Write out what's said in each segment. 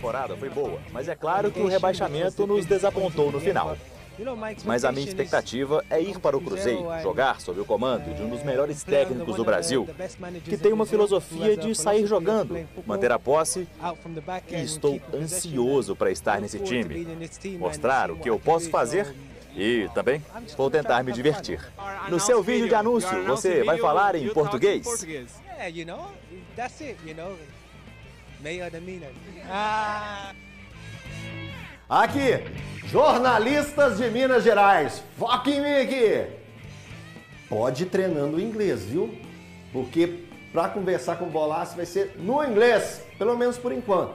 temporada foi boa, mas é claro que o rebaixamento nos desapontou no final. Mas a minha expectativa é ir para o Cruzeiro, jogar sob o comando de um dos melhores técnicos do Brasil, que tem uma filosofia de sair jogando, manter a posse, e estou ansioso para estar nesse time, mostrar o que eu posso fazer e também vou tentar me divertir. No seu vídeo de anúncio, você vai falar em português? Aqui, jornalistas de Minas Gerais, foca em mim aqui. Pode ir treinando o inglês, viu? Porque para conversar com o Bolassi vai ser no inglês, pelo menos por enquanto.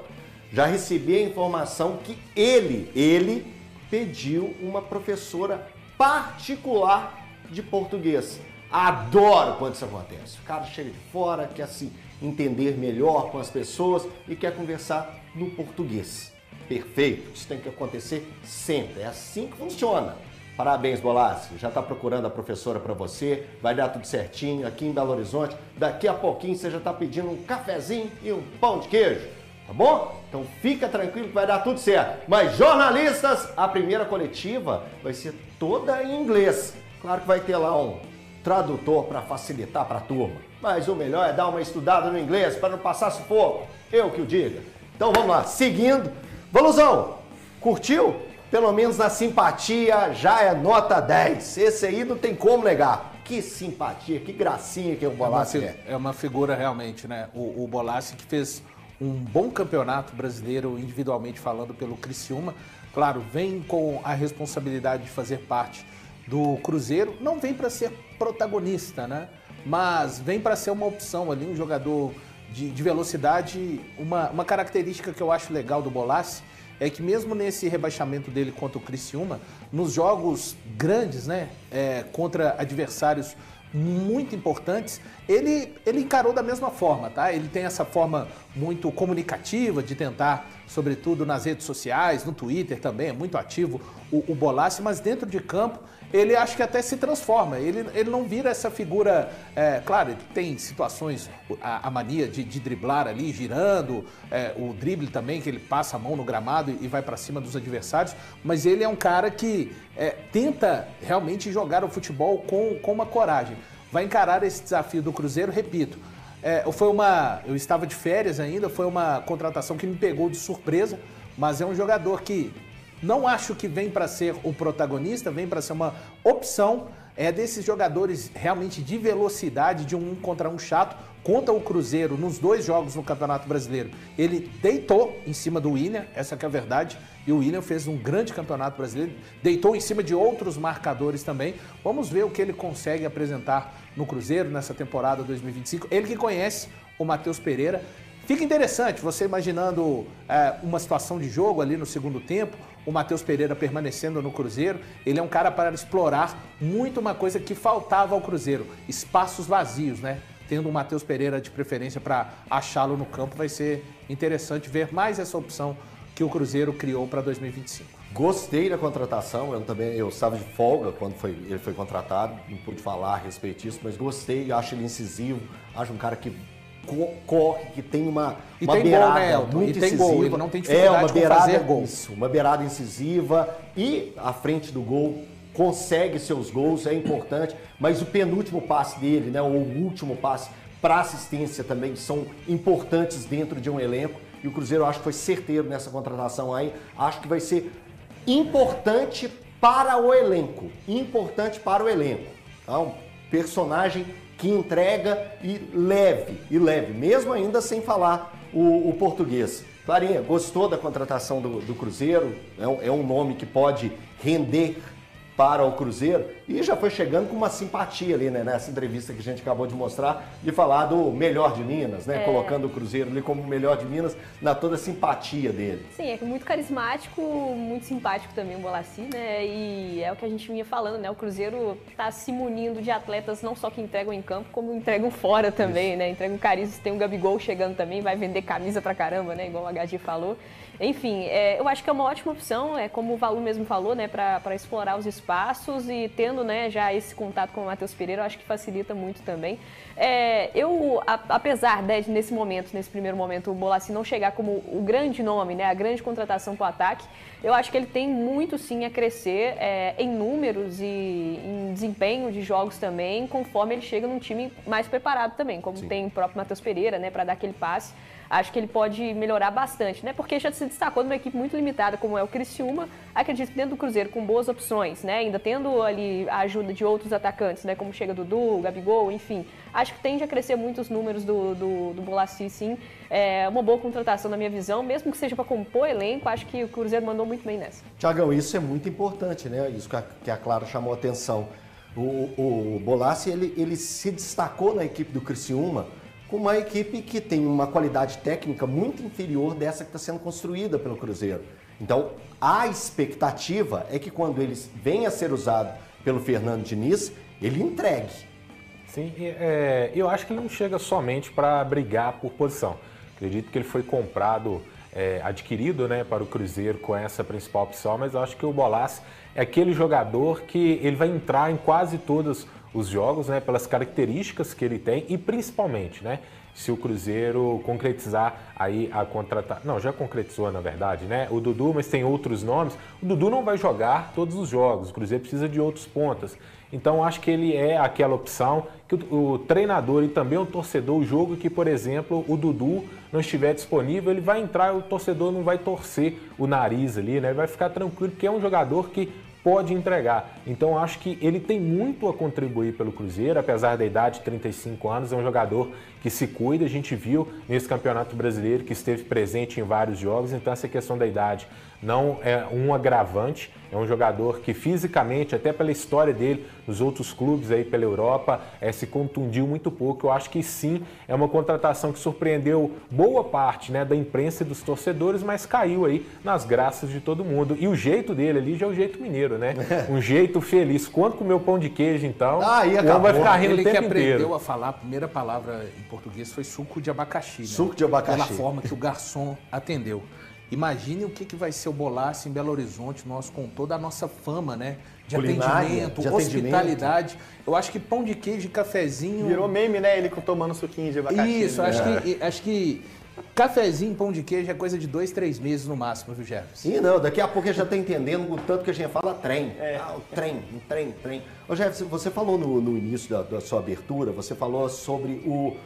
Já recebi a informação que ele pediu uma professora particular de português. Adoro quando isso acontece. O cara chega de fora, quer se entender melhor com as pessoas e quer conversar no português. Perfeito, isso tem que acontecer sempre, é assim que funciona. Parabéns, Bolassi, já está procurando a professora para você, vai dar tudo certinho aqui em Belo Horizonte. Daqui a pouquinho você já está pedindo um cafezinho e um pão de queijo, tá bom? Então fica tranquilo que vai dar tudo certo. Mas jornalistas, a primeira coletiva vai ser toda em inglês. Claro que vai ter lá um tradutor para facilitar para a turma, mas o melhor é dar uma estudada no inglês para não passar sufoco, eu que o diga. Então vamos lá, seguindo. Valusão, curtiu? Pelo menos na simpatia já é nota 10. Esse aí não tem como negar. Que simpatia, que gracinha que o Bolassi é. É uma figura realmente, né? O Bolassi que fez um bom campeonato brasileiro, individualmente falando, pelo Criciúma. Claro, vem com a responsabilidade de fazer parte do Cruzeiro. Não vem para ser protagonista, né? Mas vem para ser uma opção ali, um jogador de velocidade. Uma característica que eu acho legal do Bolassi é que mesmo nesse rebaixamento dele contra o Criciúma, nos jogos grandes, né, contra adversários muito importantes, ele encarou da mesma forma, tá? Ele tem essa forma muito comunicativa de tentar, sobretudo nas redes sociais, no Twitter também, é muito ativo o Bolassi, mas dentro de campo ele acho que até se transforma, ele não vira essa figura, claro, ele tem situações, a mania de driblar ali, girando, o drible também, que ele passa a mão no gramado e vai para cima dos adversários, mas ele é um cara que tenta realmente jogar o futebol com uma coragem. Vai encarar esse desafio do Cruzeiro, repito, eu estava de férias ainda, foi uma contratação que me pegou de surpresa, mas é um jogador que não acho que vem para ser o protagonista, vem para ser uma opção desses jogadores realmente de velocidade, de um contra um chato, contra o Cruzeiro nos 2 jogos no Campeonato Brasileiro. Ele deitou em cima do William, essa que é a verdade, e o William fez um grande Campeonato Brasileiro, deitou em cima de outros marcadores também. Vamos ver o que ele consegue apresentar no Cruzeiro nessa temporada 2025. Ele que conhece o Matheus Pereira. Fica interessante você imaginando uma situação de jogo ali no segundo tempo, o Matheus Pereira permanecendo no Cruzeiro. Ele é um cara para explorar muito uma coisa que faltava ao Cruzeiro, espaços vazios, né? Tendo o Matheus Pereira de preferência para achá-lo no campo, vai ser interessante ver mais essa opção que o Cruzeiro criou para 2025. Gostei da contratação, eu estava de folga quando ele foi contratado, não pude falar a respeito disso, mas gostei, acho ele incisivo, acho um cara que corre, que tem uma beirada muito incisiva. Gol, ele não tem dificuldade com fazer gol. Isso, uma beirada incisiva e à frente do gol consegue seus gols, é importante, mas o penúltimo passe dele, né, ou o último passe para assistência também são importantes dentro de um elenco e o Cruzeiro acho que foi certeiro nessa contratação aí, acho que vai ser importante para o elenco, Tá? Um personagem que entrega e leve, mesmo ainda sem falar o português. Clarinha, gostou da contratação do Cruzeiro? É um nome que pode render para o Cruzeiro e já foi chegando com uma simpatia ali, né, nessa entrevista que a gente acabou de mostrar, de falar do melhor de Minas, né, colocando o Cruzeiro ali como o melhor de Minas na toda a simpatia dele. Sim, é muito carismático, muito simpático também o Bolassi, né, e é o que a gente vinha falando, né, o Cruzeiro tá se munindo de atletas não só que entregam em campo, como entregam fora também, né, entregam carisma, tem o Gabigol chegando também, vai vender camisa pra caramba, né, igual o HG falou. Enfim, eu acho que é uma ótima opção, como o Valu mesmo falou, né, para explorar os espaços e tendo tendo, né, já esse contato com o Matheus Pereira, eu acho que facilita muito também. Apesar de, nesse primeiro momento, o Bolassi não chegar como o grande nome, né, a grande contratação para o ataque, eu acho que ele tem muito, sim, a crescer em números e em desempenho de jogos também, conforme ele chega num time mais preparado também, como tem o próprio Matheus Pereira, né, para dar aquele passe. Acho que ele pode melhorar bastante, né? Porque já se destacou numa equipe muito limitada, como é o Criciúma. Acredito que dentro do Cruzeiro, com boas opções, né? Ainda tendo ali a ajuda de outros atacantes, né? Como chega Dudu, Gabigol, enfim. Acho que tende a crescer muito os números do Bolassi, sim. É uma boa contratação na minha visão, mesmo que seja para compor elenco. Acho que o Cruzeiro mandou muito bem nessa. Tiagão, isso é muito importante, né? Isso que a Clara chamou a atenção. O Bolassi, ele se destacou na equipe do Criciúma com uma equipe que tem uma qualidade técnica muito inferior dessa que está sendo construída pelo Cruzeiro. Então, a expectativa é que quando ele venha a ser usado pelo Fernando Diniz, ele entregue. Sim, eu acho que ele não chega somente para brigar por posição. Acredito que ele foi comprado, adquirido, né, para o Cruzeiro com essa principal opção, mas eu acho que o Bolassi é aquele jogador que ele vai entrar em quase todos os jogos, né, pelas características que ele tem e principalmente, né, se o Cruzeiro concretizar aí a contratação. Não, já concretizou na verdade, né, o Dudu, mas tem outros nomes. O Dudu não vai jogar todos os jogos, o Cruzeiro precisa de outros pontas. Então acho que ele é aquela opção que o treinador e também o torcedor, o jogo que, por exemplo, o Dudu não estiver disponível, ele vai entrar e o torcedor não vai torcer o nariz ali, né, ele vai ficar tranquilo porque é um jogador que pode entregar. Então acho que ele tem muito a contribuir pelo Cruzeiro, apesar da idade de 35 anos, é um jogador que se cuida, a gente viu nesse Campeonato Brasileiro que esteve presente em vários jogos, então essa questão da idade não é um agravante, é um jogador que fisicamente, até pela história dele nos outros clubes aí pela Europa, se contundiu muito pouco. Eu acho que sim, é uma contratação que surpreendeu boa parte, né, da imprensa e dos torcedores, mas caiu aí nas graças de todo mundo. E o jeito dele ali já é o jeito mineiro, né? Um jeito feliz. Quando comeu pão de queijo, então, o homem vai ficar rindo o tempo inteiro. Ele que aprendeu a falar, a primeira palavra em português foi suco de abacaxi, né? Suco de abacaxi. Pela forma que o garçom atendeu. Imagine o que vai ser o Bolassi em Belo Horizonte, nós com toda a nossa fama, né? De atendimento, hospitalidade. Eu acho que pão de queijo e cafezinho... Virou meme, né? Ele tomando suquinho de abacaxi. Isso, acho que cafezinho, pão de queijo é coisa de 2, 3 meses no máximo, viu, Jefferson? Sim, não, daqui a pouco ele já está entendendo o tanto que a gente fala trem. O trem. Ô, Jefferson, você falou no início da sua abertura, você falou sobre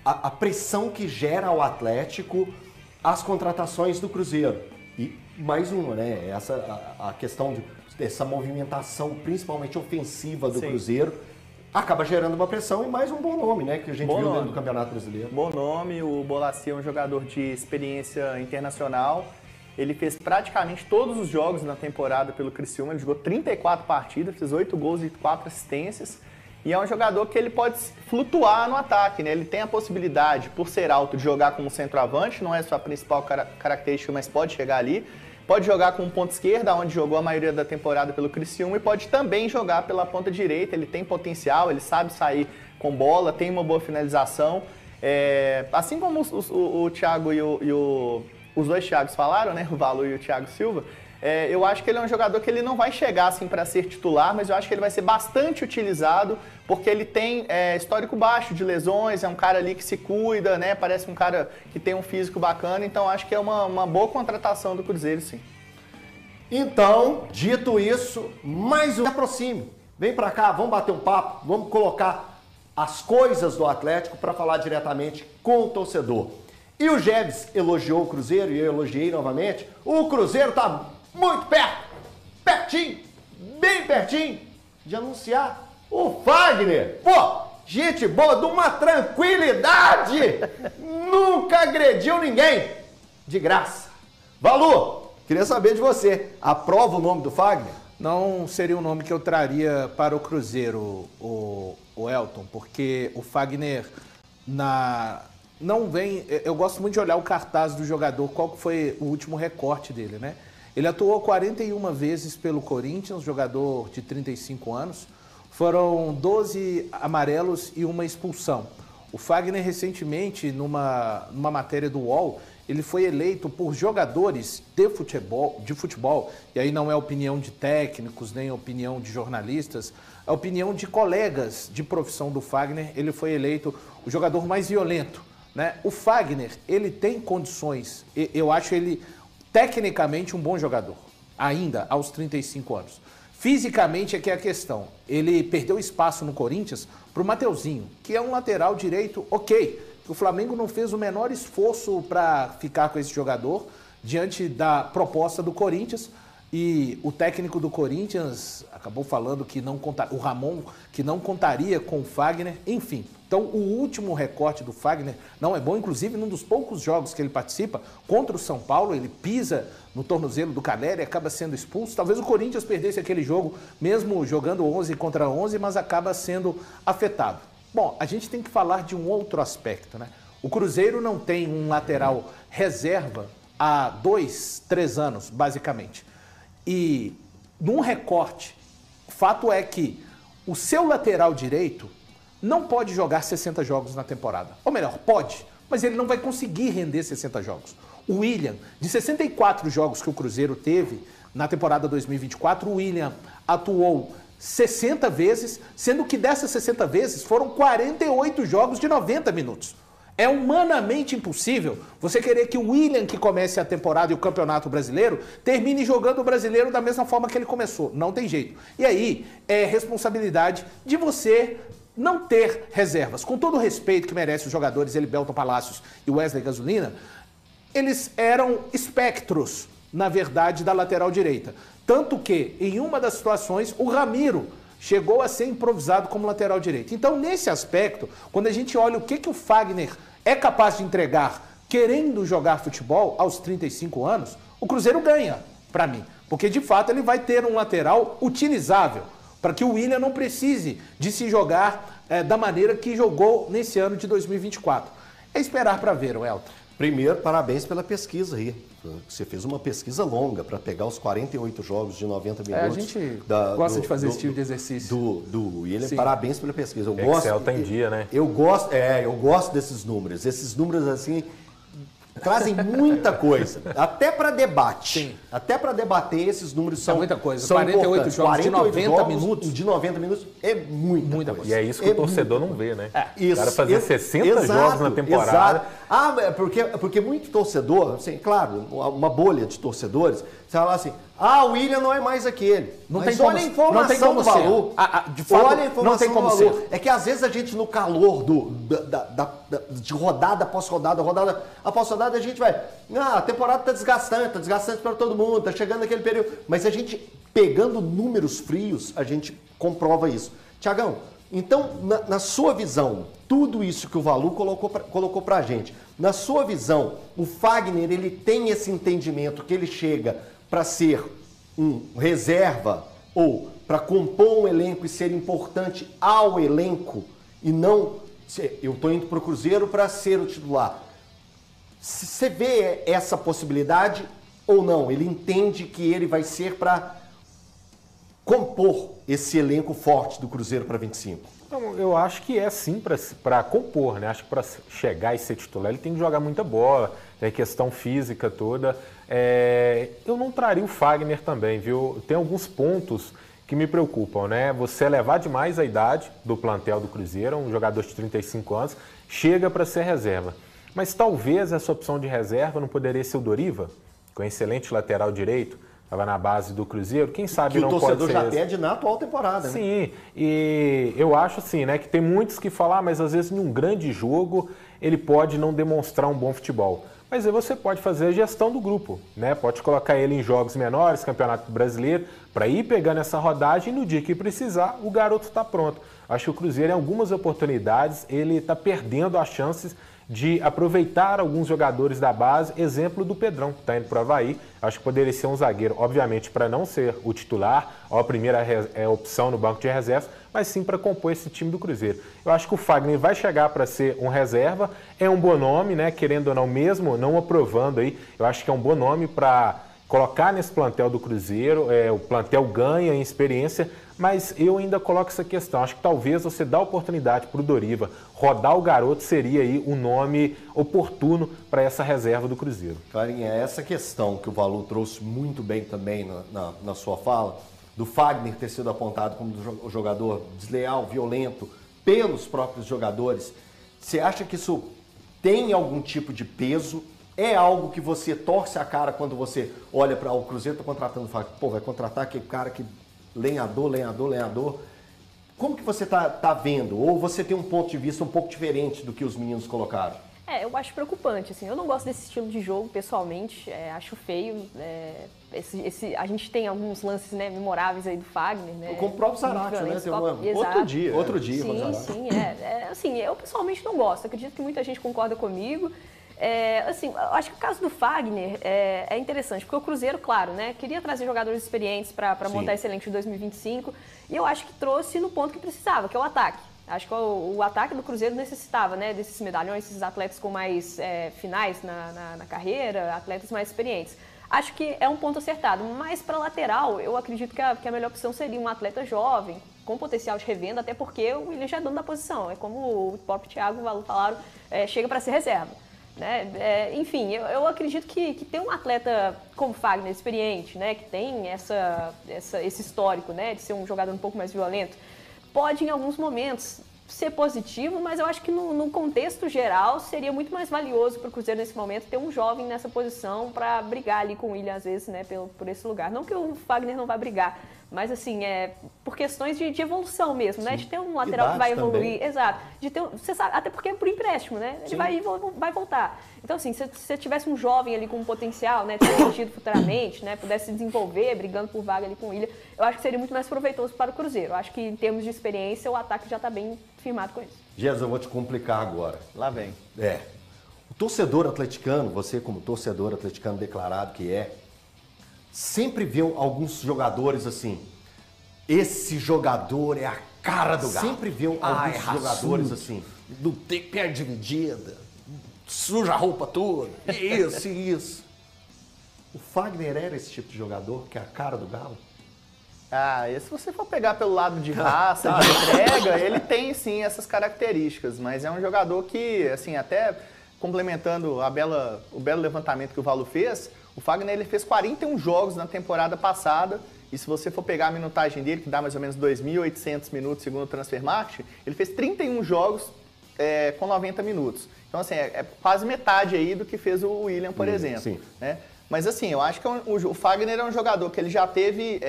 a pressão que gera ao Atlético as contratações do Cruzeiro. E mais uma, né? A questão dessa movimentação, principalmente ofensiva do Cruzeiro, acaba gerando uma pressão e mais um bom nome, né? Que a gente viu dentro do Campeonato Brasileiro. Bom nome, o Bolassi é um jogador de experiência internacional. Ele fez praticamente todos os jogos na temporada pelo Criciúma. Ele jogou 34 partidas, fez 8 gols e 4 assistências. E é um jogador que ele pode flutuar no ataque, né? Ele tem a possibilidade, por ser alto, de jogar como centroavante, não é sua principal característica, mas pode chegar ali. Pode jogar com ponta esquerda, onde jogou a maioria da temporada pelo Criciúma, e pode também jogar pela ponta direita. Ele tem potencial, ele sabe sair com bola, tem uma boa finalização. Assim como o Thiago e os dois Thiagos falaram, né? O Valu e o Thiago Silva. Eu acho que ele é um jogador que ele não vai chegar assim para ser titular, mas eu acho que ele vai ser bastante utilizado, porque ele tem histórico baixo de lesões, é um cara ali que se cuida, né? Parece um cara que tem um físico bacana, então acho que é uma boa contratação do Cruzeiro, sim. Então, dito isso, mais um. Se aproxime, vem para cá, vamos bater um papo, vamos colocar as coisas do Atlético para falar diretamente com o torcedor. E o Jeves elogiou o Cruzeiro e eu elogiei novamente. O Cruzeiro está muito pertinho, bem pertinho de anunciar o Fagner. Pô, gente boa, de uma tranquilidade, nunca agrediu ninguém, de graça. Valu, queria saber de você, aprova o nome do Fagner? Não seria um nome que eu traria para o Cruzeiro, o Elton, porque o Fagner não vem... Eu gosto muito de olhar o cartaz do jogador, qual que foi o último recorte dele, né? Ele atuou 41 vezes pelo Corinthians, jogador de 35 anos. Foram 12 amarelos e uma expulsão. O Fagner, recentemente, numa matéria do UOL, ele foi eleito por jogadores de futebol, e aí não é opinião de técnicos, nem opinião de jornalistas, é opinião de colegas de profissão do Fagner, ele foi eleito o jogador mais violento, né? O Fagner, ele tem condições, eu acho ele tecnicamente um bom jogador, ainda aos 35 anos. Fisicamente é que é a questão, ele perdeu espaço no Corinthians para o Mateuzinho, que é um lateral direito ok. O Flamengo não fez o menor esforço para ficar com esse jogador diante da proposta do Corinthians, e o técnico do Corinthians acabou falando que não o Ramon, que não contaria com o Fagner, enfim. Então o último recorte do Fagner não é bom, inclusive num dos poucos jogos que ele participa, contra o São Paulo, ele pisa no tornozelo do Caleri e acaba sendo expulso. Talvez o Corinthians perdesse aquele jogo, mesmo jogando 11 contra 11, mas acaba sendo afetado. Bom, a gente tem que falar de um outro aspecto, né? O Cruzeiro não tem um lateral reserva há 2, 3 anos, basicamente. E num recorte, o fato é que o seu lateral direito não pode jogar 60 jogos na temporada. Ou melhor, pode, mas ele não vai conseguir render 60 jogos. O William, de 64 jogos que o Cruzeiro teve na temporada 2024, o William atuou 60 vezes, sendo que dessas 60 vezes foram 48 jogos de 90 minutos. É humanamente impossível você querer que o William, que comece a temporada e o Campeonato Brasileiro, termine jogando o Brasileiro da mesma forma que ele começou. Não tem jeito. E aí é responsabilidade de você não ter reservas. Com todo o respeito que merecem os jogadores Elivelton Palacios e Wesley Gasolina, eles eram espectros, na verdade, da lateral direita. Tanto que, em uma das situações, o Ramiro chegou a ser improvisado como lateral direito. Então, nesse aspecto, quando a gente olha o que o Fagner é capaz de entregar querendo jogar futebol aos 35 anos, o Cruzeiro ganha, para mim. Porque, de fato, ele vai ter um lateral utilizável, para que o William não precise de se jogar da maneira que jogou nesse ano de 2024. É esperar para ver, Elton. Primeiro, parabéns pela pesquisa aí. Você fez uma pesquisa longa para pegar os 48 jogos de 90 minutos. A gente gosta de fazer esse tipo de exercício. Do William. Sim. Parabéns pela pesquisa. Eu Excel tá em dia, né? Eu gosto desses números. Esses números, assim, trazem muita coisa. Até para debate. Sim. Até para debater, esses números são muita coisa. São 48 jogos de 90 jogos minutos. De 90 minutos é muita coisa. E é isso que o torcedor não vê, né? Isso, o cara fazer 60 jogos na temporada. Exato. Porque muito torcedor, assim, claro, uma bolha de torcedores, você fala assim, o William não é mais aquele. Mas olha a informação do Valu. De fato, olha a informação não tem como do Valu. ser. É que às vezes a gente, no calor de rodada após rodada, a gente vai, a temporada tá desgastante para todo mundo, tá chegando aquele período. Mas a gente, pegando números frios, a gente comprova isso. Tiagão, então, na sua visão, tudo isso que o Valu colocou pra gente, na sua visão, o Fagner, ele tem esse entendimento que ele chega para ser um reserva ou para compor um elenco e ser importante ao elenco e não, eu estou indo para o Cruzeiro para ser o titular. Você vê essa possibilidade ou não? Ele entende que ele vai ser para compor esse elenco forte do Cruzeiro para 25? Então, eu acho que é sim para compor, né? Acho que para chegar e ser titular ele tem que jogar muita bola, tem a questão física toda. Eu não traria o Fagner também, viu? Tem alguns pontos que me preocupam, né? Você elevar demais a idade do plantel do Cruzeiro, um jogador de 35 anos, chega para ser reserva. Mas talvez essa opção de reserva não poderia ser o Doriva, com excelente lateral direito, estava na base do Cruzeiro, quem sabe não pode ser... Que o torcedor já pede na atual temporada, né? Sim, e eu acho assim, né, que tem muitos que falam, mas às vezes em um grande jogo ele pode não demonstrar um bom futebol. Mas aí você pode fazer a gestão do grupo, né? Pode colocar ele em jogos menores, Campeonato Brasileiro, para ir pegando essa rodagem e no dia que precisar, o garoto está pronto. Acho que o Cruzeiro, em algumas oportunidades, ele está perdendo as chances de aproveitar alguns jogadores da base, exemplo do Pedrão, que está indo para o Avaí. Acho que poderia ser um zagueiro, obviamente, para não ser o titular, ou a primeira opção no banco de reservas, mas sim para compor esse time do Cruzeiro. Eu acho que o Fagner vai chegar para ser um reserva, é um bom nome, né? Querendo ou não, mesmo não aprovando aí, eu acho que é um bom nome para colocar nesse plantel do Cruzeiro. O plantel ganha em experiência, Mas eu ainda coloco essa questão. Acho que talvez você dar oportunidade para o Doriva rodar o garoto seria aí um nome oportuno para essa reserva do Cruzeiro. Clarinha, essa questão que o Valu trouxe muito bem também na sua fala, do Fagner ter sido apontado como um jogador desleal, violento, pelos próprios jogadores, você acha que isso tem algum tipo de peso? É algo que você torce a cara quando você olha para o Cruzeiro, está contratando, fala, pô, vai contratar aquele cara que lenhador. Como que você tá vendo? Ou você tem um ponto de vista um pouco diferente do que os meninos colocaram? Eu acho preocupante, assim, eu não gosto desse estilo de jogo, pessoalmente, acho feio, a gente tem alguns lances, né, memoráveis aí do Fagner, né? Com o próprio Zarate, né? Outro dia. Sim, assim, eu pessoalmente não gosto, acredito que muita gente concorda comigo. Assim, eu acho que o caso do Fagner é interessante, porque o Cruzeiro, claro, né, queria trazer jogadores experientes para montar esse elenco de 2025, e eu acho que trouxe no ponto que precisava, que é o ataque. Acho que o ataque do Cruzeiro necessitava, né, desses medalhões, esses atletas com mais finais na carreira, atletas mais experientes. Acho que é um ponto acertado, mas para lateral, eu acredito que a melhor opção seria um atleta jovem, com potencial de revenda, até porque o Willian já é dono da posição. É como o próprio Thiago e o Valu falaram, chega para ser reserva. Né? Enfim, eu acredito que ter um atleta como Fagner, experiente, né, que tem esse histórico, né, de ser um jogador um pouco mais violento, pode em alguns momentos ser positivo, mas eu acho que no contexto geral seria muito mais valioso para o Cruzeiro nesse momento ter um jovem nessa posição para brigar ali com o Willian às vezes, né, por esse lugar. Não que o Fagner não vá brigar, mas assim, por questões de evolução mesmo, né? De ter um lateral que vai evoluir. Também. Exato. De ter, você sabe, até porque é por empréstimo, né? Ele vai voltar. Então, assim, se você tivesse um jovem ali com um potencial, né? Ter surgido futuramente, né? Pudesse se desenvolver, brigando por vaga ali com o Willian, eu acho que seria muito mais proveitoso para o Cruzeiro. Eu acho que em termos de experiência, o ataque já está bem firmado com isso. Jesus, eu vou te complicar agora. Lá vem. O torcedor atleticano, você como torcedor atleticano declarado que sempre vê alguns jogadores assim, esse jogador é a cara do Galo. Sempre vê alguns jogadores assim, do pé dividida, suja a roupa toda, isso. O Fagner era esse tipo de jogador, que é a cara do Galo? Se você for pegar pelo lado de raça, de entrega, ele tem sim essas características, mas é um jogador que, assim, até complementando o belo levantamento que o Valu fez, o Fagner ele fez 41 jogos na temporada passada, e se você for pegar a minutagem dele, que dá mais ou menos 2.800 minutos segundo o Transfermarkt, ele fez 31 jogos com 90 minutos. Então, assim, é quase metade aí do que fez o Willian, por exemplo. Sim. Né? Mas, assim, eu acho que o Fagner é um jogador que ele já teve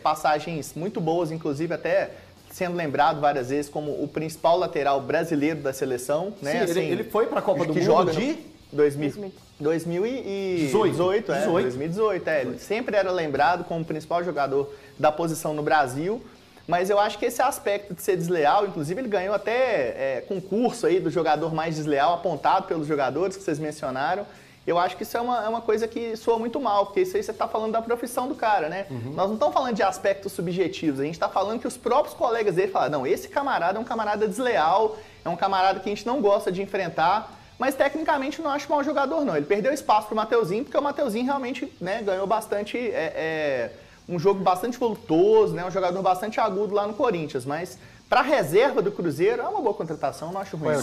passagens muito boas, inclusive até sendo lembrado várias vezes como o principal lateral brasileiro da seleção. Né? Sim, assim, ele foi para a Copa do Mundo joga de 2018. 2018. Ele sempre era lembrado como o principal jogador da posição no Brasil. Mas eu acho que esse aspecto de ser desleal, inclusive ele ganhou até concurso aí do jogador mais desleal, apontado pelos jogadores que vocês mencionaram. Eu acho que isso é uma coisa que soa muito mal, porque isso aí você está falando da profissão do cara, né? Uhum. Nós não estamos falando de aspectos subjetivos, a gente está falando que os próprios colegas dele falam, não, esse camarada é um camarada desleal, é um camarada que a gente não gosta de enfrentar, mas tecnicamente não acho mau jogador não. Ele perdeu espaço para o Mateuzinho, porque o Mateuzinho realmente, né, ganhou bastante, um jogo bastante voluptuoso, né, um jogador bastante agudo lá no Corinthians, mas para a reserva do Cruzeiro é uma boa contratação, não acho ruim.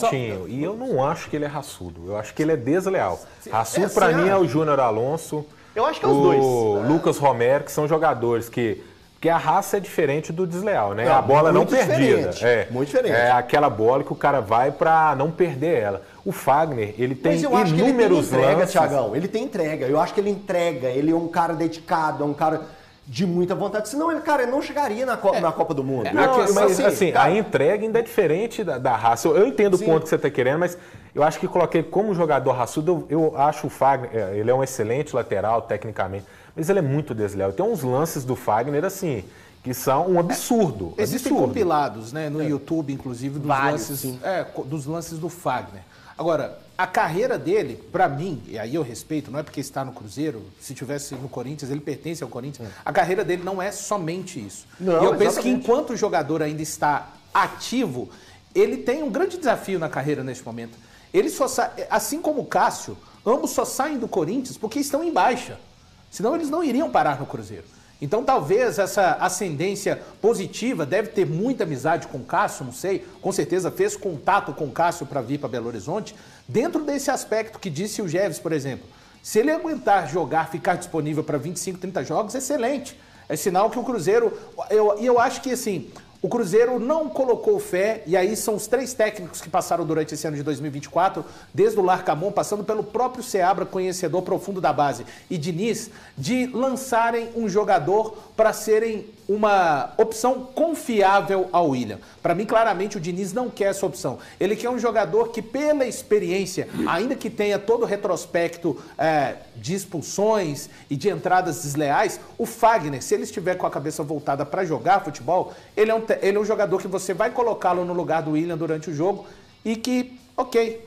E eu não acho que ele é raçudo, eu acho que ele é desleal. Raçudo para mim é o Júnior Alonso, eu acho que é os dois. O Lucas Romero, que são jogadores que a raça é diferente do desleal, né? A bola não perdida. Muito diferente. É aquela bola que o cara vai para não perder ela. O Fagner, ele tem inúmeros lances. Thiagão, ele tem entrega. Eu acho que ele entrega, ele é um cara dedicado, é um cara de muita vontade. Senão ele, cara, ele não chegaria na Copa do Mundo. Mas assim, cara, a entrega ainda é diferente da raça. Eu entendo o ponto que você está querendo, mas eu acho que coloquei como jogador raçudo, eu acho o Fagner, ele é um excelente lateral tecnicamente, mas ele é muito desleal. Tem uns lances do Fagner, assim, que são um absurdo. Existem compilados, né, no YouTube, inclusive, dos lances do Fagner. Agora, a carreira dele, pra mim, e aí eu respeito, não é porque está no Cruzeiro, se tivesse no Corinthians, ele pertence ao Corinthians, a carreira dele não é somente isso. Não, e eu penso que enquanto o jogador ainda está ativo, ele tem um grande desafio na carreira neste momento. Ele só assim como o Cássio, ambos só saem do Corinthians porque estão em baixa. Senão eles não iriam parar no Cruzeiro. Então talvez essa ascendência positiva, deve ter muita amizade com o Cássio, não sei, com certeza fez contato com o Cássio para vir para Belo Horizonte, dentro desse aspecto que disse o Geves, por exemplo. Se ele aguentar jogar, ficar disponível para 25, 30 jogos, excelente. É sinal que o Cruzeiro... eu acho que, assim, o Cruzeiro não colocou fé, e aí são os 3 técnicos que passaram durante esse ano de 2024, desde o Larcamon, passando pelo próprio Seabra, conhecedor profundo da base, e Diniz, de lançarem um jogador para serem uma opção confiável ao William. Para mim, claramente, o Diniz não quer essa opção. Ele quer um jogador que, pela experiência, ainda que tenha todo o retrospecto de expulsões e de entradas desleais, o Fagner, se ele estiver com a cabeça voltada para jogar futebol, ele é um jogador que você vai colocá-lo no lugar do William durante o jogo e que, ok,